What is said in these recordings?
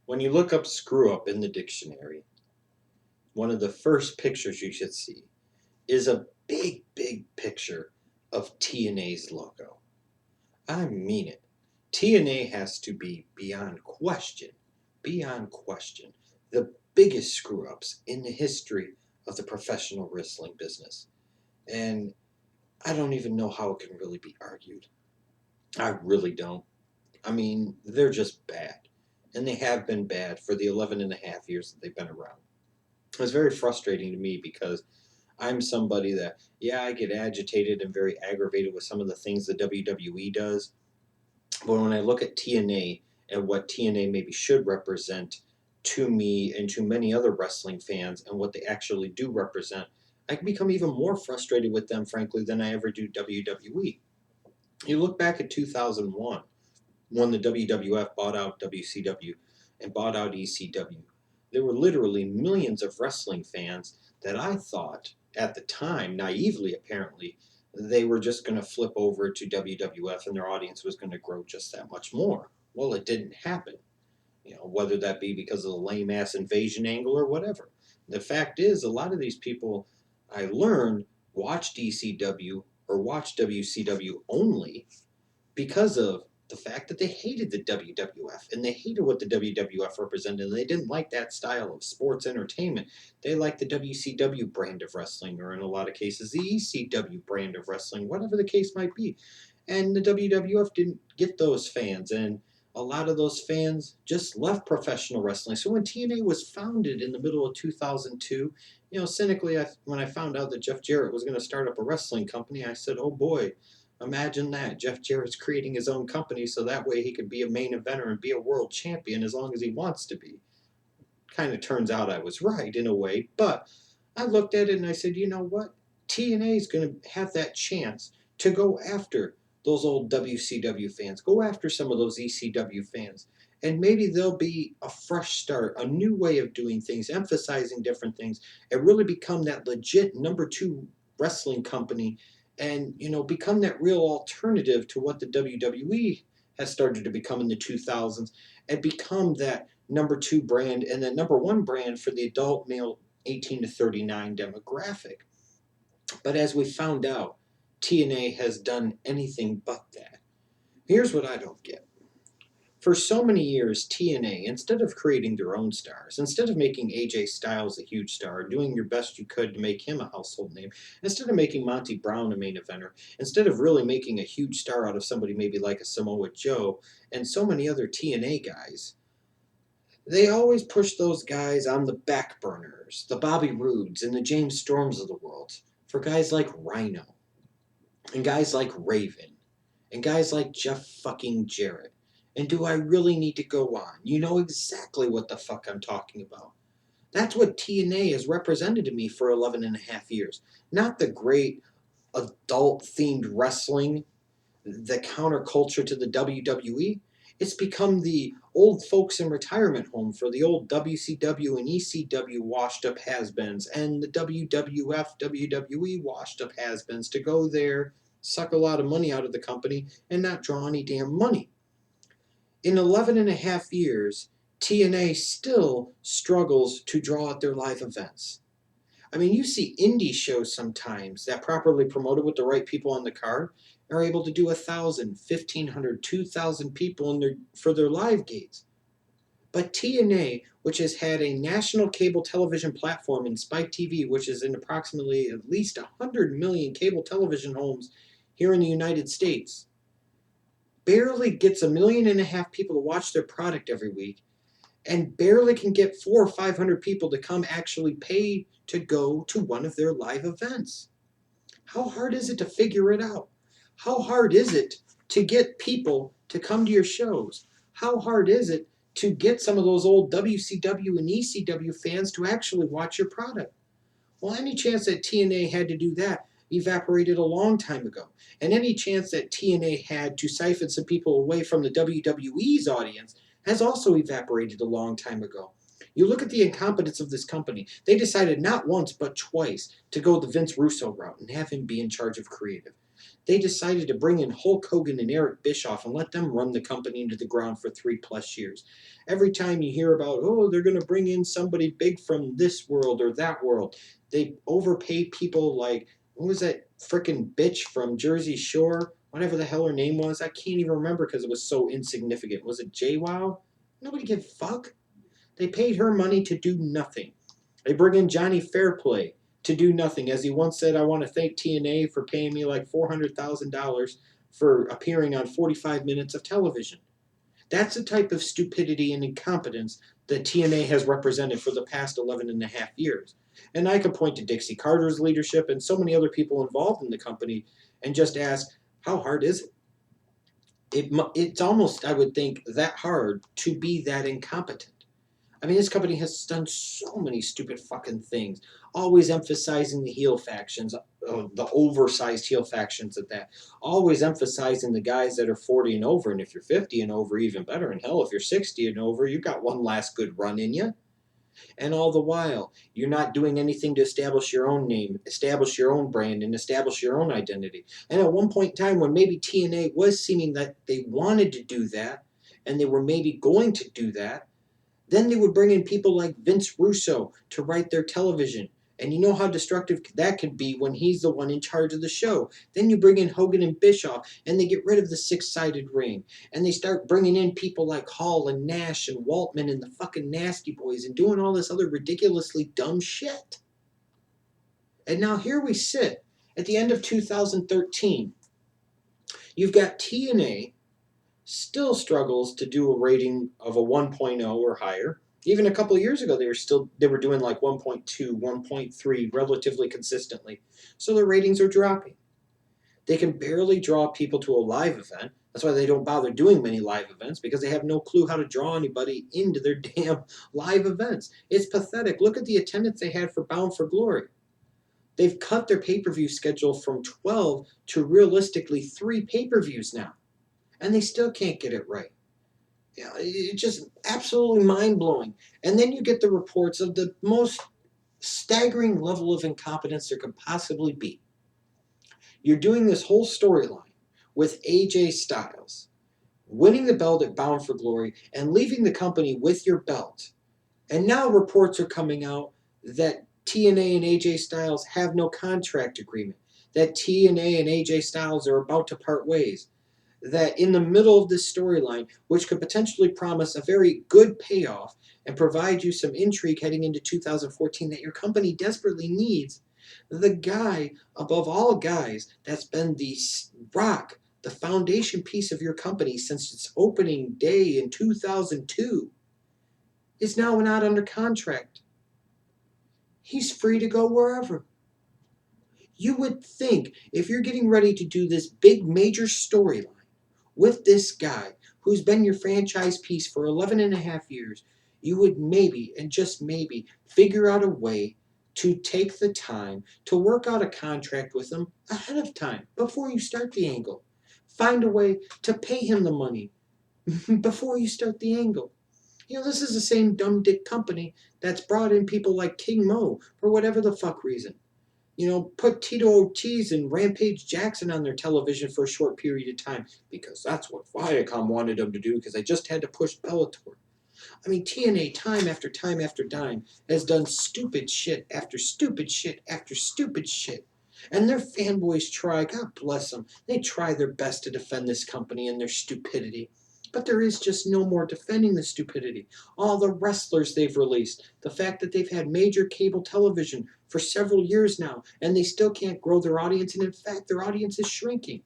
When you look up screw up in the dictionary, one of the first pictures you should see is a big, big picture of TNA's logo. I mean it. TNA has to be beyond question, the biggest screw ups in the history of the professional wrestling business. And I don't even know how it can really be argued. I really don't. I mean, they're just bad. And they have been bad for the 11 and a half years that they've been around. It's very frustrating to me because I'm somebody that, yeah, I get agitated and very aggravated with some of the things the WWE does. But when I look at TNA and what TNA maybe should represent to me and to many other wrestling fans and what they actually do represent, I can become even more frustrated with them, frankly, than I ever do WWE. You look back at 2001 when the WWF bought out WCW and bought out ECW. There were literally millions of wrestling fans that I thought at the time, naively apparently, they were just going to flip over to WWF and their audience was going to grow just that much more. Well, it didn't happen. Whether that be because of the lame ass invasion angle or whatever. The fact is, a lot of these people I learned watched ECW or watched WCW only because of the fact that they hated the WWF and they hated what the WWF represented. And they didn't like that style of sports entertainment. They liked the WCW brand of wrestling, or in a lot of cases, the ECW brand of wrestling, whatever the case might be. And the WWF didn't get those fans, and a lot of those fans just left professional wrestling. So when TNA was founded in the middle of 2002, cynically, when I found out that Jeff Jarrett was going to start up a wrestling company, I said, oh boy, imagine that. Jeff Jarrett's creating his own company so that way he could be a main eventer and be a world champion as long as he wants to be. Kind of turns out I was right in a way, but I looked at it and I said, you know what? TNA is going to have that chance to go after those old WCW fans, go after some of those ECW fans, and maybe there'll be a fresh start, a new way of doing things, emphasizing different things, and really become that legit number two wrestling company and become that real alternative to what the WWE has started to become in the 2000s and become that number two brand and the number one brand for the adult male 18 to 39 demographic. But as we found out, TNA has done anything but that. Here's what I don't get. For so many years, TNA, instead of creating their own stars, instead of making AJ Styles a huge star, doing your best you could to make him a household name, instead of making Monty Brown a main eventer, instead of really making a huge star out of somebody maybe like a Samoa Joe and so many other TNA guys, they always push those guys on the back burners, the Bobby Roodes and the James Storms of the world, for guys like Rhino, and guys like Raven, and guys like Jeff fucking Jarrett. And do I really need to go on? You know exactly what the fuck I'm talking about. That's what TNA has represented to me for 11 and a half years. Not the great adult themed wrestling, the counterculture to the WWE. It's become the old folks in retirement home for the old WCW and ECW washed up has-beens and the WWF, WWE washed up has-beens to go there, suck a lot of money out of the company, and not draw any damn money. In 11 and a half years, TNA still struggles to draw out their live events. I mean, you see indie shows sometimes that properly promoted with the right people on the card are able to do 1,000, 1,500, 2,000 people for their live gates. But TNA, which has had a national cable television platform in Spike TV, which is in approximately at least 100 million cable television homes here in the United States, barely gets 1.5 million people to watch their product every week and barely can get 400 or 500 people to come actually pay to go to one of their live events. How hard is it to figure it out? How hard is it to get people to come to your shows? How hard is it to get some of those old WCW and ECW fans to actually watch your product? Well, any chance that TNA had to do that evaporated a long time ago. And any chance that TNA had to siphon some people away from the WWE's audience has also evaporated a long time ago. You look at the incompetence of this company. They decided not once but twice to go the Vince Russo route and have him be in charge of creative. They decided to bring in Hulk Hogan and Eric Bischoff and let them run the company into the ground for 3+ years. Every time you hear about, oh, they're going to bring in somebody big from this world or that world, they overpay people like, what was that frickin' bitch from Jersey Shore? Whatever the hell her name was. I can't even remember because it was so insignificant. Was it JWoww? Nobody gave a fuck. They paid her money to do nothing. They bring in Johnny Fairplay to do nothing. As he once said, I want to thank TNA for paying me like $400,000 for appearing on 45 minutes of television. That's the type of stupidity and incompetence that TNA has represented for the past 11 and a half years. And I could point to Dixie Carter's leadership and so many other people involved in the company and just ask, how hard is it? It's almost, I would think, that hard to be that incompetent. I mean, this company has done so many stupid fucking things, always emphasizing the heel factions, the oversized heel factions at that, always emphasizing the guys that are 40 and over, and if you're 50 and over, even better, and hell, if you're 60 and over, you got one last good run in you. And all the while, you're not doing anything to establish your own name, establish your own brand, and establish your own identity. And at one point in time, when maybe TNA was seeming that they wanted to do that, and they were maybe going to do that, then they would bring in people like Vince Russo to write their television. And you know how destructive that could be when he's the one in charge of the show. Then you bring in Hogan and Bischoff, and they get rid of the six-sided ring. And they start bringing in people like Hall and Nash and Waltman and the fucking Nasty Boys and doing all this other ridiculously dumb shit. And now here we sit at the end of 2013. You've got TNA still struggles to do a rating of a 1.0 or higher. Even a couple of years ago, they were doing like 1.2, 1.3 relatively consistently. So their ratings are dropping. They can barely draw people to a live event. That's why they don't bother doing many live events, because they have no clue how to draw anybody into their damn live events. It's pathetic. Look at the attendance they had for Bound for Glory. They've cut their pay-per-view schedule from 12 to realistically 3 pay-per-views now. And they still can't get it right. Yeah, it's just absolutely mind-blowing. And then you get the reports of the most staggering level of incompetence there could possibly be. You're doing this whole storyline with AJ Styles winning the belt at Bound for Glory and leaving the company with your belt. And now reports are coming out that TNA and AJ Styles have no contract agreement, that TNA and AJ Styles are about to part ways, that in the middle of this storyline, which could potentially promise a very good payoff and provide you some intrigue heading into 2014 that your company desperately needs, the guy above all guys that's been the rock, the foundation piece of your company since its opening day in 2002, is now not under contract. He's free to go wherever. You would think if you're getting ready to do this big major storyline with this guy who's been your franchise piece for 11 and a half years, you would maybe, and just maybe, figure out a way to take the time to work out a contract with him ahead of time, before you start the angle. Find a way to pay him the money before you start the angle. You know, this is the same dumb dick company that's brought in people like King Mo for whatever the fuck reason. You know, put Tito Ortiz and Rampage Jackson on their television for a short period of time because that's what Viacom wanted them to do, because they just had to push Bellator. I mean, TNA time after time after time has done stupid shit after stupid shit after stupid shit. And their fanboys try, God bless them, they try their best to defend this company and their stupidity. But there is just no more defending the stupidity. All the wrestlers they've released, the fact that they've had major cable television for several years now, and they still can't grow their audience, and in fact, their audience is shrinking.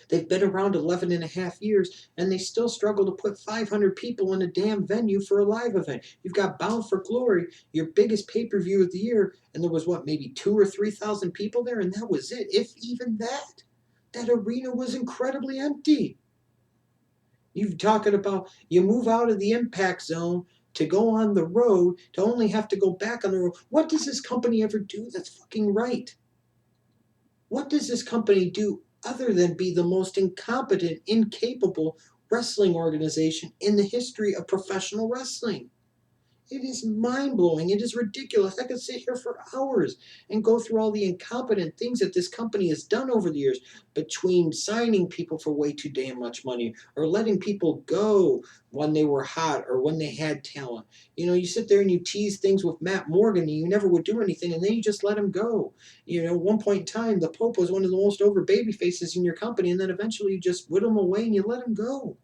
They've been around 11 and a half years, and they still struggle to put 500 people in a damn venue for a live event. You've got Bound for Glory, your biggest pay-per-view of the year, and there was, what, maybe 2,000 or 3,000 people there, and that was it, if even that. That arena was incredibly empty. You're talking about you move out of the impact zone to go on the road, to only have to go back on the road. What does this company ever do that's fucking right? What does this company do other than be the most incompetent, incapable wrestling organization in the history of professional wrestling? It is mind-blowing. It is ridiculous. I could sit here for hours and go through all the incompetent things that this company has done over the years, between signing people for way too damn much money or letting people go when they were hot or when they had talent. You know, you sit there and you tease things with Matt Morgan and you never would do anything, and then you just let him go. You know, at one point in time, the Pope was one of the most over baby faces in your company, and then eventually you just whittle him away and you let him go.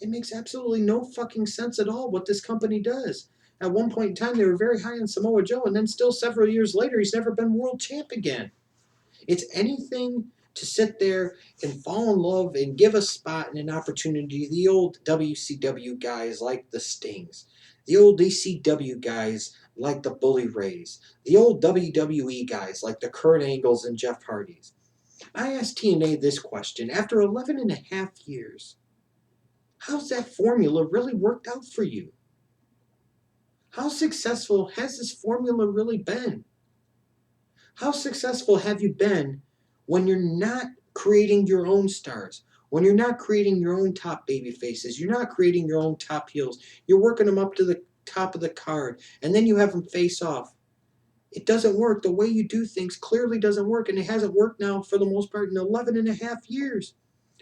It makes absolutely no fucking sense at all what this company does. At one point in time, they were very high on Samoa Joe, and then still several years later, he's never been world champ again. It's anything to sit there and fall in love and give a spot and an opportunity to the old WCW guys like the Stings, the old ECW guys like the Bully Rays, the old WWE guys like the Kurt Angles and Jeff Hardys. I asked TNA this question after 11 and a half years. How's that formula really worked out for you? How successful has this formula really been? How successful have you been when you're not creating your own stars? When you're not creating your own top baby faces, you're not creating your own top heels, you're working them up to the top of the card, and then you have them face off. It doesn't work. The way you do things clearly doesn't work, and it hasn't worked now for the most part in 11 and a half years.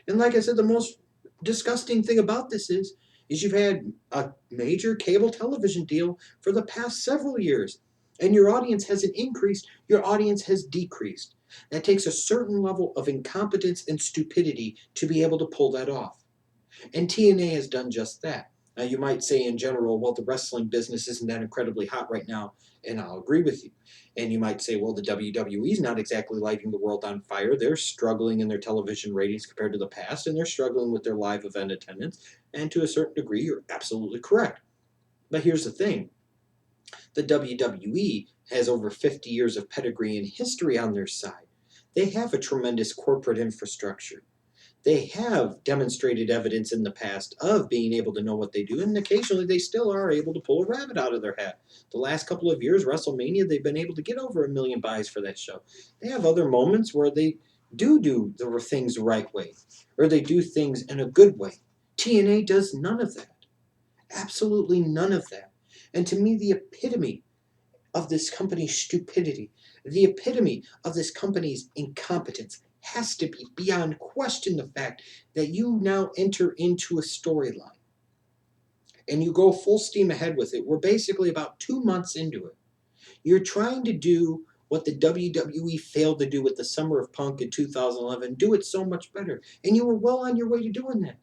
And like I said, the most disgusting thing about this is you've had a major cable television deal for the past several years, and your audience hasn't increased, your audience has decreased. That takes a certain level of incompetence and stupidity to be able to pull that off. And TNA has done just that. Now, you might say in general, well, the wrestling business isn't that incredibly hot right now, and I'll agree with you. And you might say, well, the WWE is not exactly lighting the world on fire. They're struggling in their television ratings compared to the past, and they're struggling with their live event attendance. And to a certain degree, you're absolutely correct. But here's the thing. The WWE has over 50 years of pedigree and history on their side. They have a tremendous corporate infrastructure. They have demonstrated evidence in the past of being able to know what they do, and occasionally they still are able to pull a rabbit out of their hat. The last couple of years, WrestleMania, they've been able to get over 1 million buys for that show. They have other moments where they do the things the right way, or they do things in a good way. TNA does none of that. Absolutely none of that. And to me, the epitome of this company's stupidity, the epitome of this company's incompetence, has to be beyond question the fact that you now enter into a storyline and you go full steam ahead with it. We're basically about 2 months into it. You're trying to do what the WWE failed to do with the Summer of Punk in 2011, do it so much better. And you were well on your way to doing that.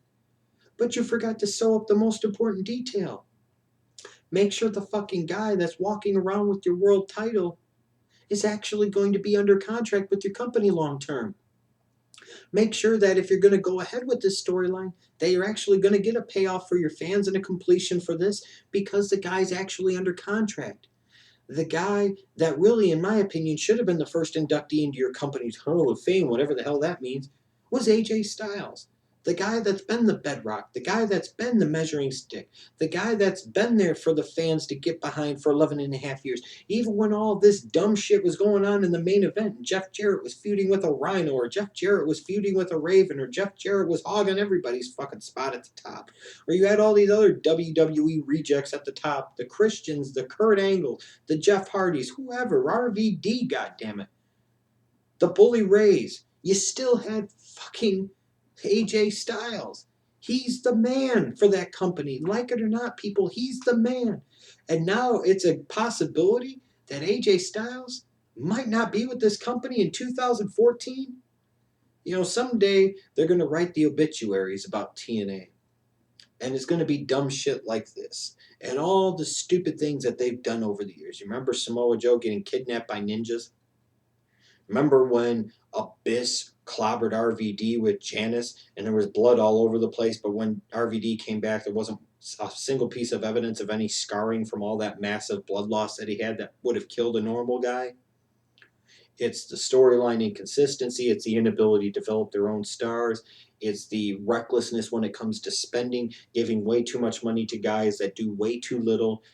But you forgot to sew up the most important detail. Make sure the fucking guy that's walking around with your world title is actually going to be under contract with your company long term. Make sure that if you're going to go ahead with this storyline, that you're actually going to get a payoff for your fans and a completion for this, because the guy's actually under contract. The guy that really, in my opinion, should have been the first inductee into your company's Hall of Fame, whatever the hell that means, was AJ Styles. The guy that's been the bedrock, the guy that's been the measuring stick, the guy that's been there for the fans to get behind for 11 and a half years. Even when all this dumb shit was going on in the main event, and Jeff Jarrett was feuding with a Rhino, or Jeff Jarrett was feuding with a Raven, or Jeff Jarrett was hogging everybody's fucking spot at the top. Or you had all these other WWE rejects at the top, the Christians, the Kurt Angle, the Jeff Hardys, whoever, RVD, goddammit. The Bully Rays. You still had fucking AJ Styles. He's the man for that company. Like it or not, people, he's the man. And now it's a possibility that AJ Styles might not be with this company in 2014. You know, someday they're going to write the obituaries about TNA. And it's going to be dumb shit like this. And all the stupid things that they've done over the years. You remember Samoa Joe getting kidnapped by ninjas? Remember when Abyss clobbered RVD with Janice and there was blood all over the place, but when RVD came back, there wasn't a single piece of evidence of any scarring from all that massive blood loss that he had that would have killed a normal guy? It's the storyline inconsistency. It's the inability to develop their own stars. It's the recklessness when it comes to spending, giving way too much money to guys that do way too little,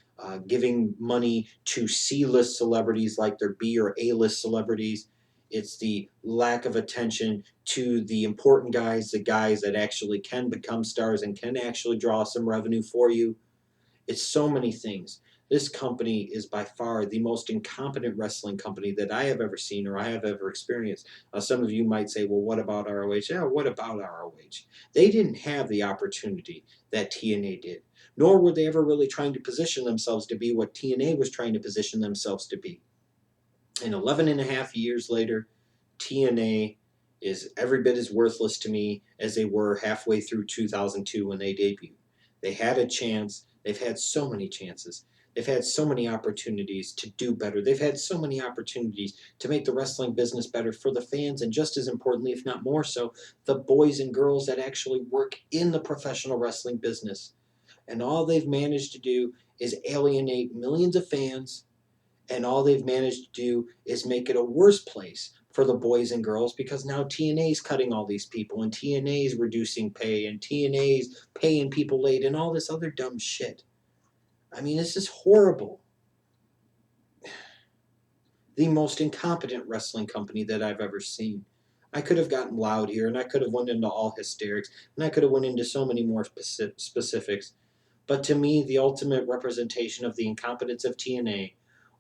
giving money to C-list celebrities like they're B or A-list celebrities. It's the lack of attention to the important guys, the guys that actually can become stars and can actually draw some revenue for you. It's so many things. This company is by far the most incompetent wrestling company that I have ever seen or I have ever experienced. Some of you might say, well, what about ROH? Yeah, what about ROH? They didn't have the opportunity that TNA did, nor were they ever really trying to position themselves to be what TNA was trying to position themselves to be. And 11 and a half years later, TNA is every bit as worthless to me as they were halfway through 2002 when they debuted. They had a chance. They've had so many chances. They've had so many opportunities to do better. They've had so many opportunities to make the wrestling business better for the fans, and just as importantly, if not more so, the boys and girls that actually work in the professional wrestling business. And all they've managed to do is alienate millions of fans, and all they've managed to do is make it a worse place for the boys and girls, because now TNA is cutting all these people, and TNA is reducing pay, and TNA is paying people late, and all this other dumb shit. I mean, this is horrible. The most incompetent wrestling company that I've ever seen. I could have gotten loud here, and I could have went into all hysterics, and I could have went into so many more specifics. But to me, the ultimate representation of the incompetence of TNA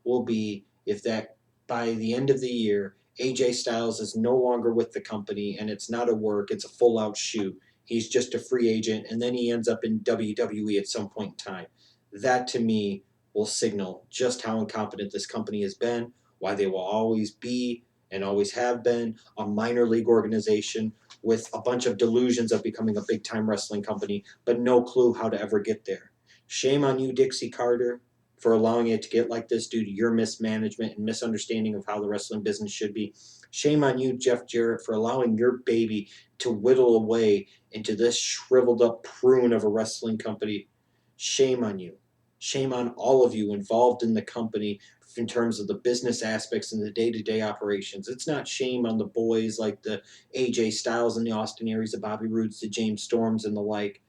will be if that by the end of the year, AJ Styles is no longer with the company and it's not a work, it's a full out shoot. He's just a free agent, and then he ends up in WWE at some point in time. That to me will signal just how incompetent this company has been, why they will always be and always have been a minor league organization with a bunch of delusions of becoming a big time wrestling company, but no clue how to ever get there. Shame on you, Dixie Carter, for allowing it to get like this due to your mismanagement and misunderstanding of how the wrestling business should be. Shame on you, Jeff Jarrett, for allowing your baby to whittle away into this shriveled up prune of a wrestling company. Shame on you. Shame on all of you involved in the company in terms of the business aspects and the day-to-day operations. It's not shame on the boys like the AJ Styles and the Austin Aries, the Bobby Roodes, the James Storms and the like.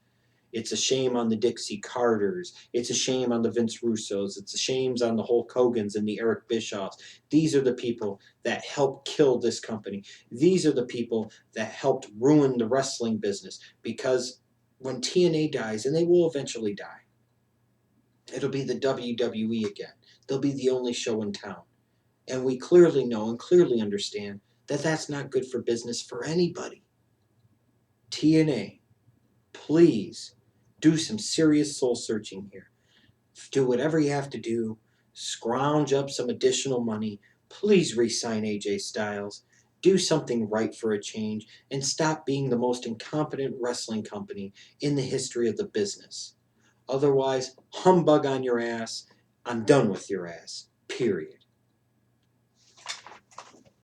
It's a shame on the Dixie Carters. It's a shame on the Vince Russos. It's a shame on the Hulk Hogans and the Eric Bischoffs. These are the people that helped kill this company. These are the people that helped ruin the wrestling business, because when TNA dies, and they will eventually die, it'll be the WWE again. They'll be the only show in town. And we clearly know and clearly understand that that's not good for business for anybody. TNA, please do some serious soul searching here. Do whatever you have to do. Scrounge up some additional money. Please re-sign AJ Styles. Do something right for a change, and stop being the most incompetent wrestling company in the history of the business. Otherwise, humbug on your ass. I'm done with your ass. Period.